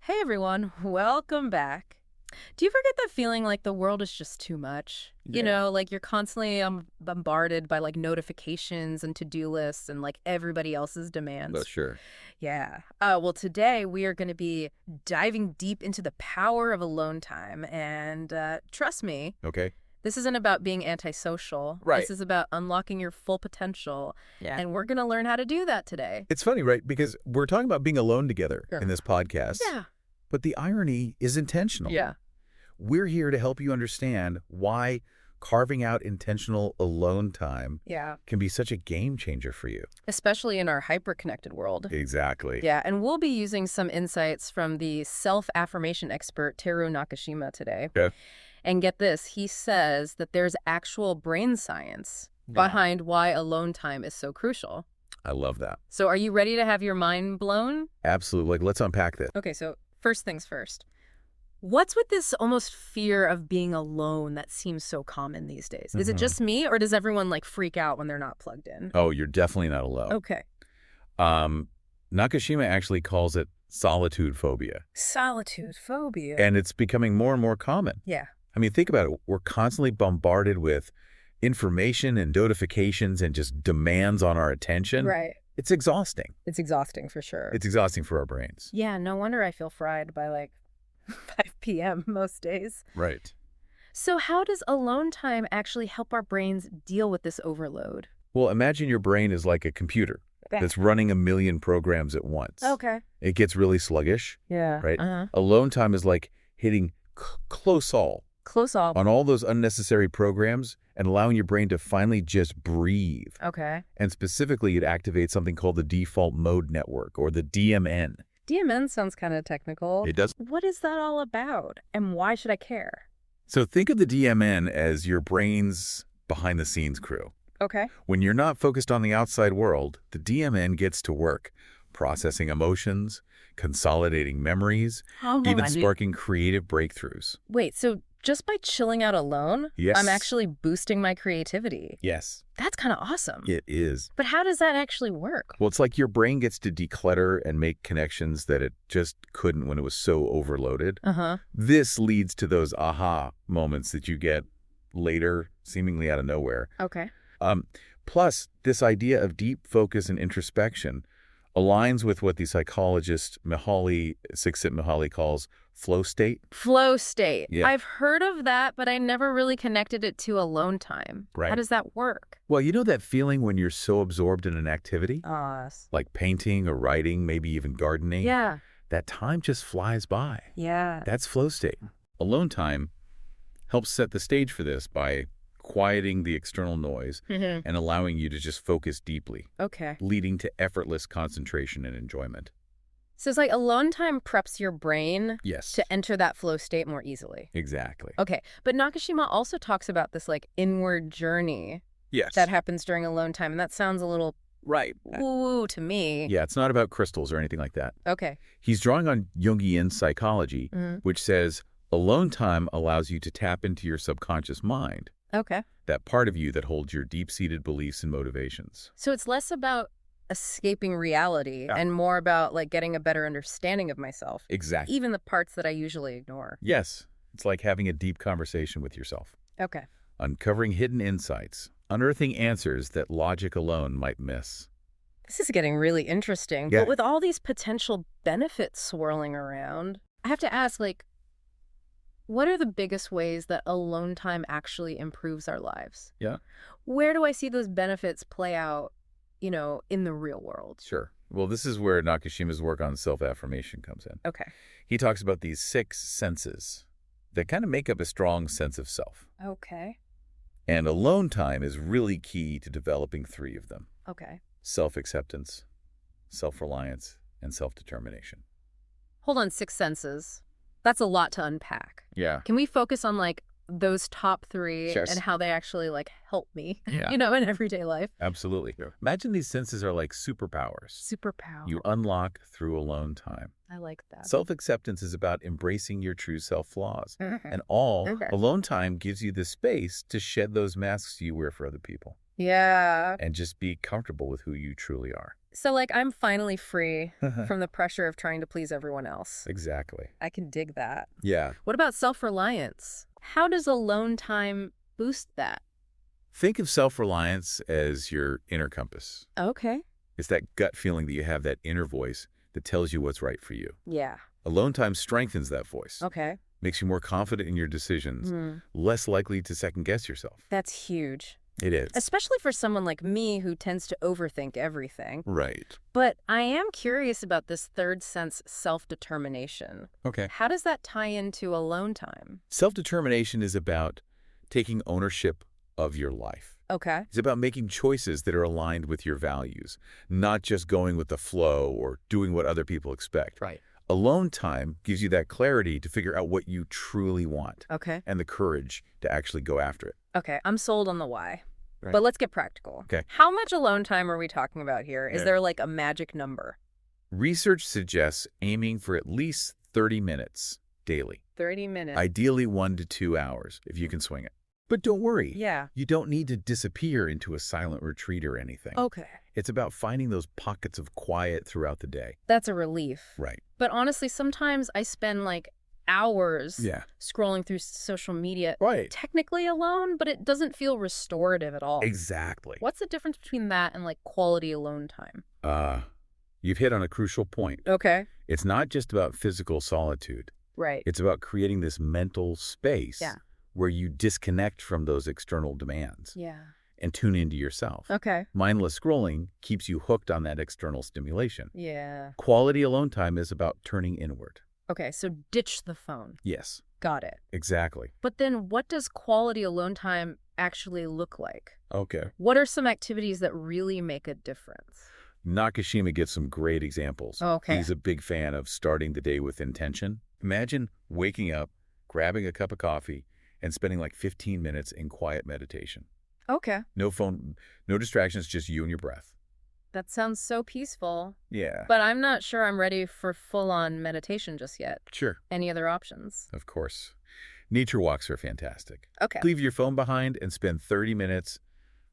Hey everyone, welcome back. Do you ever get that feeling like the world is just too much? Yeah. Like you're constantly bombarded by like notifications and to-do lists and like everybody else's Oh, demands. sure. Yeah. Well, today we are going to be diving deep into the power of alone time. And trust me, Okay. this isn't about being antisocial. Right. This is about unlocking your full potential. Yeah. And we're going to learn how to do that today. It's funny, right? Because we're talking about being alone together Sure. in this podcast, Yeah. but the irony is intentional. Yeah. We're here to help you understand why carving out intentional alone time Yeah. can be such a game changer for you. Especially in our hyper-connected world. Exactly. Yeah, and we'll be using some insights from the self-affirmation expert Teru Nakashima today. Okay. And get this, he says that there's actual brain science Yeah. behind why alone time is so crucial. I love that. So are you ready to have your mind blown? Absolutely. Like, let's unpack this. Okay, so first things first. What's with this almost fear of being alone that seems so common these days? Is it just me, or does everyone like freak out when they're not plugged in? Oh, you're definitely not alone. Okay. Nakashima actually calls it solitude phobia, Solitude phobia. and it's becoming more and more common. Yeah. I mean, think about it. We're constantly bombarded with information and notifications and just demands on our attention. Right. It's exhausting. It's exhausting for sure. It's exhausting for our brains. Yeah, no wonder I feel fried by like 5 p.m. most days. Right. So how does alone time actually help our brains deal with this overload? Well, imagine your brain is like a computer that's running a million programs at once. Okay. It gets really sluggish, Yeah. right? Uh-huh. Alone time is like hitting close all Close all. on all those unnecessary programs and allowing your brain to finally just breathe. Okay. And specifically, it activates something called the default mode network, or the DMN. DMN sounds kind of technical. It does. What is that all about? And why should I care? So think of the DMN as your brain's behind-the-scenes crew. Okay. When you're not focused on the outside world, the DMN gets to work, processing emotions, consolidating memories, even sparking creative breakthroughs. Wait, so just by chilling out alone, Yes. I'm actually boosting my creativity. Yes, That's kind of awesome. it is. But how does that actually work? Well, it's like your brain gets to declutter and make connections that it just couldn't when it was so overloaded. Uh-huh. This leads to those aha moments that you get later, seemingly out of nowhere. Okay. Plus, this idea of deep focus and introspection aligns with what the psychologist Csikszentmihalyi calls flow state. Flow state. Yeah. I've heard of that, but I never really connected it to alone time. Right. How does that work? Well, you know that feeling when you're so absorbed in an activity, like painting or writing, maybe even gardening? Yeah. That time just flies by. Yeah. That's flow state. Alone time helps set the stage for this by quieting the external noise and allowing you to just focus deeply, Okay. leading to effortless concentration and enjoyment. So it's like alone time preps your brain Yes. to enter that flow state more easily. Exactly. Okay. But Nakashima also talks about this like inward journey Yes. that happens during alone time. And that sounds a little Right. woo to me. Yeah, it's not about crystals or anything like that. Okay. He's drawing on Jungian psychology, Mhm. which says alone time allows you to tap into your subconscious mind, Okay. that part of you that holds your deep-seated beliefs and motivations. So it's less about escaping reality Yeah. and more about like getting a better understanding of myself. Exactly. Even the parts that I usually ignore. Yes, it's like having a deep conversation with yourself, Okay. uncovering hidden insights, unearthing answers that logic alone might miss. This is getting really interesting. Yeah. But with all these potential benefits swirling around, I have to ask, like, what are the biggest ways that alone time actually improves our lives? Yeah. Where do I see those benefits play out, in the real world? Sure. Well, this is where Nakashima's work on self-affirmation comes in. Okay. He talks about these 6 senses that kind of make up a strong sense of self. Okay. And alone time is really key to developing 3 of them: Okay. self-acceptance, self-reliance, and self-determination. Hold on, 6 senses. That's a lot to unpack. Yeah. Can we focus on, like, those top 3 Sure. and how they actually, like, help me, Yeah. in everyday life? Absolutely. Imagine these senses are like superpowers Superpower. you unlock through alone time. I like that. Self-acceptance is about embracing your true self-flaws. Mhm. And Okay. alone time gives you the space to shed those masks you wear for other people Yeah. and just be comfortable with who you truly are. So, like, I'm finally free from the pressure of trying to please everyone else. Exactly. I can dig that. Yeah. What about self-reliance? How does alone time boost that? Think of self-reliance as your inner compass. Okay. It's that gut feeling that you have, that inner voice that tells you what's right for you. Yeah. Alone time strengthens that voice. Okay. Makes you more confident in your decisions, Hmm. less likely to second-guess yourself. That's huge. It is. Especially for someone like me who tends to overthink everything. Right. But I am curious about this third sense, self-determination. Okay. How does that tie into alone time? Self-determination is about taking ownership of your life. Okay. It's about making choices that are aligned with your values, not just going with the flow or doing what other people expect. Right. Alone time gives you that clarity to figure out what you truly want Okay. and the courage to actually go after it. Okay, I'm sold on the why. Right. But let's get practical. Okay. How much alone time are we talking about here? Is there like a magic number? Research suggests aiming for at least 30 minutes daily. 30 minutes. Ideally 1 to 2 hours if you can swing it. But don't worry. Yeah. You don't need to disappear into a silent retreat or anything. Okay. It's about finding those pockets of quiet throughout the day. That's a relief. Right. But honestly, sometimes I spend like hours Yeah. scrolling through social media, Right. technically alone, but it doesn't feel restorative at all. Exactly. What's the difference between that and like quality alone time? You've hit on a crucial point. Okay. It's not just about physical solitude. Right. It's about creating this mental space Yeah. where you disconnect from those external demands Yeah. and tune into yourself. Okay. Mindless scrolling keeps you hooked on that external stimulation. Yeah. Quality alone time is about turning inward. Okay, so ditch the phone. Yes, Got it. exactly. But then what does quality alone time actually look like? Okay. What are some activities that really make a difference? Nakashima gives some great examples. Okay. He's a big fan of starting the day with intention. Imagine waking up, grabbing a cup of coffee, and spending like 15 minutes in quiet meditation. Okay. No phone, no distractions, just you and your breath. That sounds so peaceful, Yeah. but I'm not sure I'm ready for full-on meditation just yet. Sure. Any other options? Of course. Nature walks are fantastic. Okay. Leave your phone behind and spend 30 minutes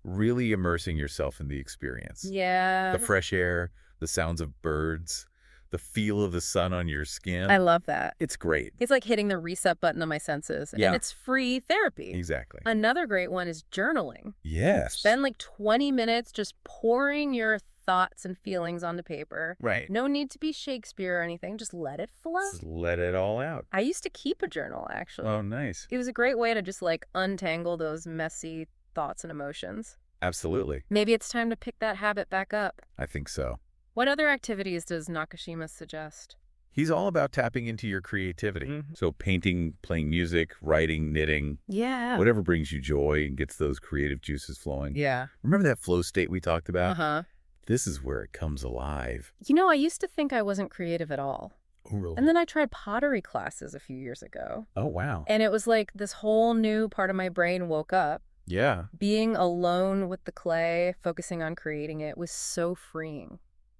really immersing yourself in the experience. Yeah. The fresh air, the sounds of birds, the feel of the sun on your skin. I love that. It's great. It's like hitting the reset button on my senses, Yeah. and it's free therapy. Exactly. Another great one is journaling. Yes. Spend like 20 minutes just pouring your thoughts and feelings onto paper. Right. No need to be Shakespeare or anything. Just let it flow. Just let it all out. I used to keep a journal, actually. Oh, nice. It was a great way to just like untangle those messy thoughts and emotions. Absolutely. Maybe it's time to pick that habit back up. I think so. What other activities does Nakashima suggest? He's all about tapping into your creativity. So painting, playing music, writing, knitting, Yeah. whatever brings you joy and gets those creative juices flowing. Yeah. Remember that flow state we talked about? Uh-huh. This is where it comes alive. You know, I used to think I wasn't creative at all. Oh, really? And then I tried pottery classes a few years ago. Oh, wow. And it was like this whole new part of my brain woke up. Yeah. Being alone with the clay, focusing on creating it, was so freeing.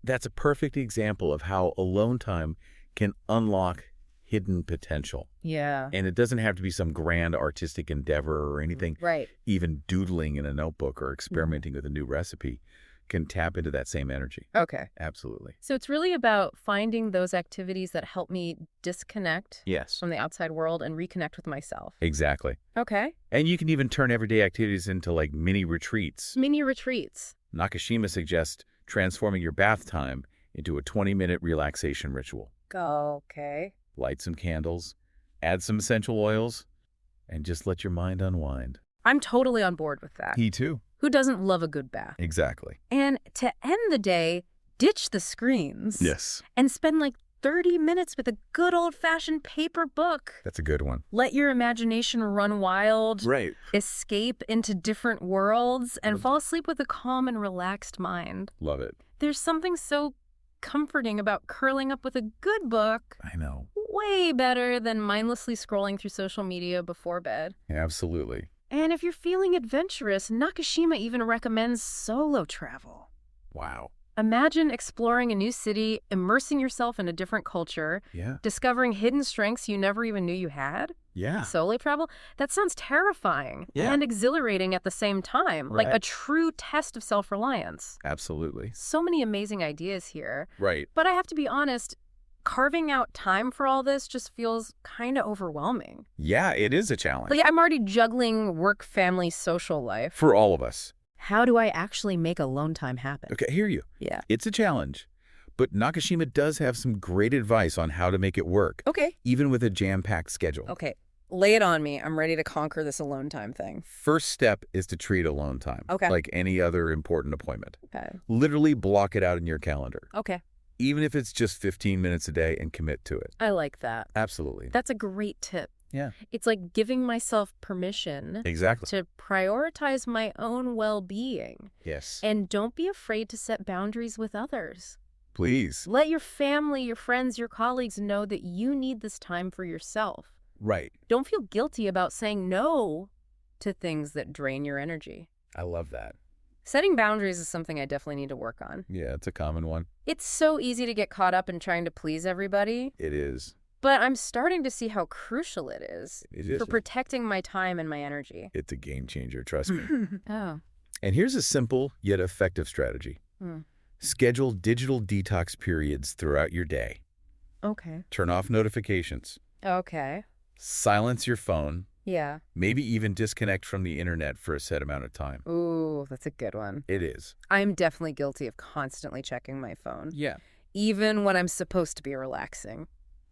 That's a perfect example of how alone time can unlock hidden potential. Yeah. And it doesn't have to be some grand artistic endeavor or anything. Right. Even doodling in a notebook or experimenting with a new recipe can tap into that same energy. Okay. Absolutely. So it's really about finding those activities that help me disconnect Yes. from the outside world and reconnect with myself. Exactly. Okay. And you can even turn everyday activities into like mini retreats. Mini retreats. Nakashima suggests transforming your bath time into a 20-minute relaxation ritual. Okay. Light some candles, add some essential oils, and just let your mind unwind. I'm totally on board with that. He too. Who doesn't love a good bath? Exactly. And to end the day, ditch the screens. Yes. And spend like 30 minutes with a good old-fashioned paper book. That's a good one. Let your imagination run wild. Right. Escape into different worlds and fall asleep with a calm and relaxed mind. Love it. There's something so comforting about curling up with a good book. I know. Way better than mindlessly scrolling through social media before bed. Absolutely. And if you're feeling adventurous, Nakashima even recommends solo travel. Wow. Imagine exploring a new city, immersing yourself in a different culture, Yeah. discovering hidden strengths you never even knew you had. Yeah. Solo travel? That sounds terrifying Yeah. and exhilarating at the same time, like Right. a true test of self-reliance. Absolutely. So many amazing ideas here. Right. But I have to be honest, carving out time for all this just feels kind of overwhelming. Yeah, it is a challenge. Like, I'm already juggling work, family, social life. For all of us. How do I actually make alone time happen? Okay, I hear you. Yeah. It's a challenge. But Nakashima does have some great advice on how to make it work, Okay. even with a jam-packed schedule. Okay. Lay it on me. I'm ready to conquer this alone time thing. First step is to treat alone time, Okay. like any other important appointment. Okay. Literally block it out in your calendar, Okay. even if it's just 15 minutes a day, and commit to it. I like that. Absolutely. That's a great tip. Yeah. It's like giving myself permission Exactly. to prioritize my own well-being. Yes. And don't be afraid to set boundaries with others. Please. Let your family, your friends, your colleagues know that you need this time for yourself. Right. Don't feel guilty about saying no to things that drain your energy. I love that. Setting boundaries is something I definitely need to work on. Yeah, it's a common one. It's so easy to get caught up in trying to please everybody, It is. but I'm starting to see how crucial it is It is. for protecting my time and my energy. It's a game changer, trust me. Oh. And here's a simple yet effective strategy. Schedule digital detox periods throughout your day. Okay. Turn off notifications. Okay. Silence your phone. Yeah. Maybe even disconnect from the internet for a set amount of time. Ooh, that's a good one. It is. I'm definitely guilty of constantly checking my phone, Yeah. even when I'm supposed to be relaxing.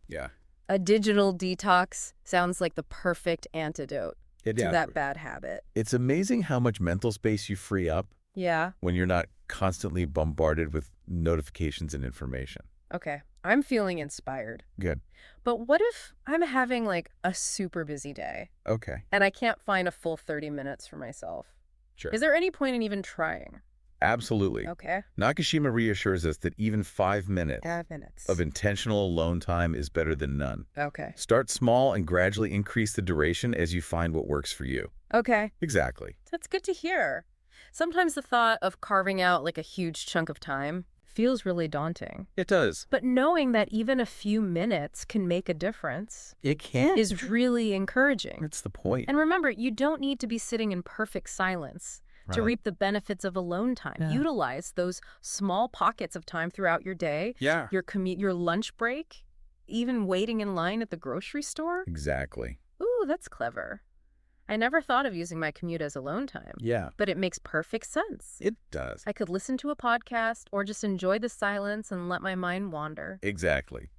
Yeah. A digital detox sounds like the perfect antidote It, to that bad habit. It's amazing how much mental space you free up Yeah. when you're not constantly bombarded with notifications and information. Okay. I'm feeling inspired. Good. But what if I'm having like a super busy day Okay. and I can't find a full 30 minutes for myself? Sure. Is there any point in even trying? Absolutely. Okay. Nakashima reassures us that even 5 minutes 5 minutes. of intentional alone time is better than none. Okay. Start small and gradually increase the duration as you find what works for you. Okay. Exactly. That's good to hear. Sometimes the thought of carving out like a huge chunk of time feels really daunting. It does. But knowing that even a few minutes can make a difference It can. is really encouraging. That's the point. And remember, you don't need to be sitting in perfect silence to Right. reap the benefits of alone time. Yeah. Utilize those small pockets of time throughout your day, Yeah. your commute, your lunch break, even waiting in line at the grocery store. Exactly. Ooh, that's clever. I never thought of using my commute as alone time, Yeah. but it makes perfect sense. It does. I could listen to a podcast or just enjoy the silence and let my mind wander. Exactly.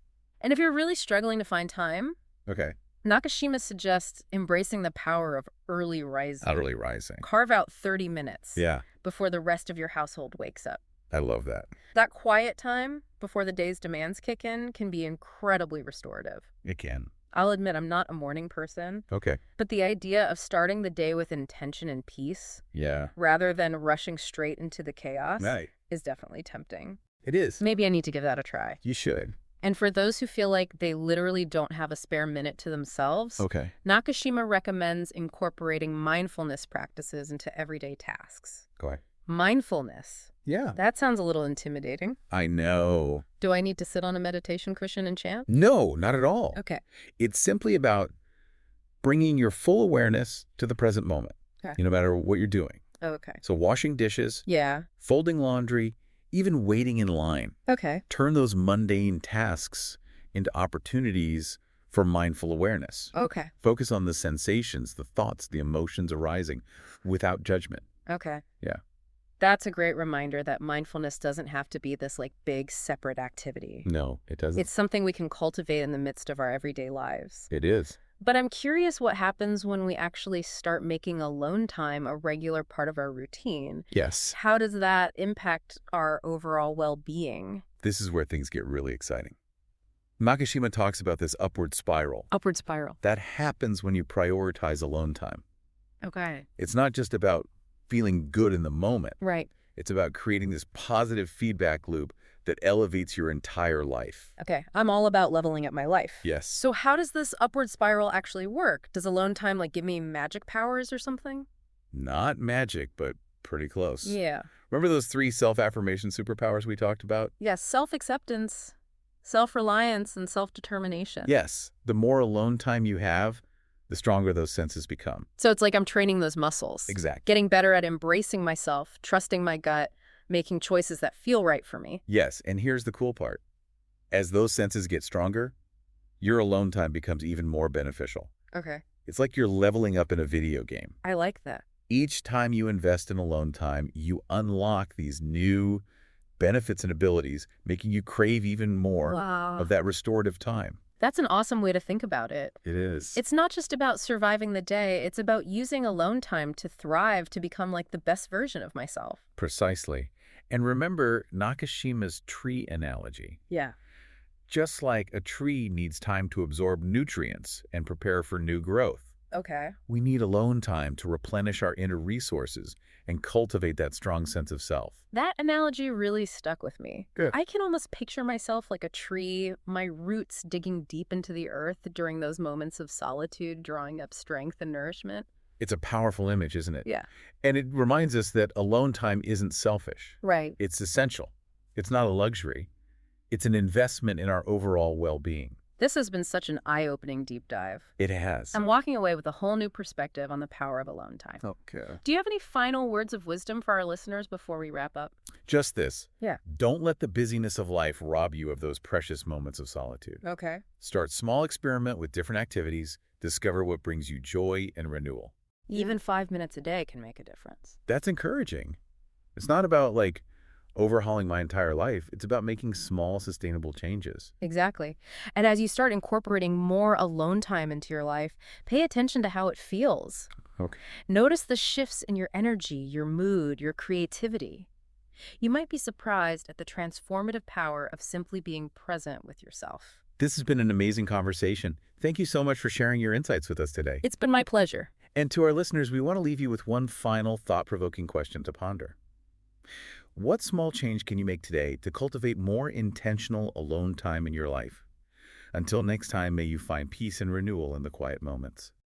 And if you're really struggling to find time, Okay. Nakashima suggests embracing the power of early rising. Utterly rising. Carve out 30 minutes Yeah. before the rest of your household wakes up. I love that. That quiet time before the day's demands kick in can be incredibly restorative. It can. I'll admit I'm not a morning person, Okay. but the idea of starting the day with intention and peace Yeah. rather than rushing straight into the chaos Right. is definitely tempting. It is. Maybe I need to give that a try. You should. And for those who feel like they literally don't have a spare minute to themselves, Okay. Nakashima recommends incorporating mindfulness practices into everyday tasks. Go ahead. Mindfulness. Yeah. That sounds a little intimidating. I know. Do I need to sit on a meditation cushion and chant? No, not at all. Okay. It's simply about bringing your full awareness to the present moment, Okay. no matter what you're doing. Okay. So washing dishes, Yeah. folding laundry, even waiting in line. Okay. Turn those mundane tasks into opportunities for mindful awareness. Okay. Focus on the sensations, the thoughts, the emotions arising without judgment. Okay. Yeah. That's a great reminder that mindfulness doesn't have to be this like big separate activity. No, it doesn't. It's something we can cultivate in the midst of our everyday lives. It is. But I'm curious what happens when we actually start making alone time a regular part of our routine. Yes. How does that impact our overall well-being? This is where things get really exciting. Nakashima talks about this upward spiral. Upward spiral. That happens when you prioritize alone time. Okay. It's not just about feeling good in the moment. Right. It's about creating this positive feedback loop that elevates your entire life. Okay. I'm all about leveling up my life. Yes. So how does this upward spiral actually work? Does alone time like give me magic powers or something? Not magic, but pretty close. Yeah. Remember those 3 self-affirmation superpowers we talked about? Yes. Self-acceptance, self-reliance, and self-determination. Yes. The more alone time you have, the stronger those senses become. So it's like I'm training those muscles, Exactly. getting better at embracing myself, trusting my gut, making choices that feel right for me. Yes, and here's the cool part. As those senses get stronger, your alone time becomes even more beneficial. Okay. It's like you're leveling up in a video game. I like that. Each time you invest in alone time, you unlock these new benefits and abilities, making you crave even more Wow. of that restorative time. That's an awesome way to think about it. It is. It's not just about surviving the day, it's about using alone time to thrive, to become like the best version of myself. Precisely. And remember Nakashima's tree analogy. Yeah. Just like a tree needs time to absorb nutrients and prepare for new growth, Okay. we need alone time to replenish our inner resources and cultivate that strong sense of self. That analogy really stuck with me. Good. I can almost picture myself like a tree, my roots digging deep into the earth during those moments of solitude, drawing up strength and nourishment. It's a powerful image, isn't it? Yeah. And it reminds us that alone time isn't selfish. Right. It's essential. It's not a luxury. It's an investment in our overall well-being. This has been such an eye-opening deep dive. It has. I'm walking away with a whole new perspective on the power of alone time. Okay. Do you have any final words of wisdom for our listeners before we wrap up? Just this. Yeah. Don't let the busyness of life rob you of those precious moments of solitude. Okay. Start small, experiment with different activities, discover what brings you joy and renewal. Even 5 minutes a day can make a difference. That's encouraging. It's not about, overhauling my entire life. It's about making small, sustainable changes. Exactly. And as you start incorporating more alone time into your life, pay attention to how it feels. Okay. Notice the shifts in your energy, your mood, your creativity. You might be surprised at the transformative power of simply being present with yourself. This has been an amazing conversation. Thank you so much for sharing your insights with us today. It's been my pleasure. And to our listeners, we want to leave you with one final thought-provoking question to ponder. What small change can you make today to cultivate more intentional alone time in your life? Until next time, may you find peace and renewal in the quiet moments.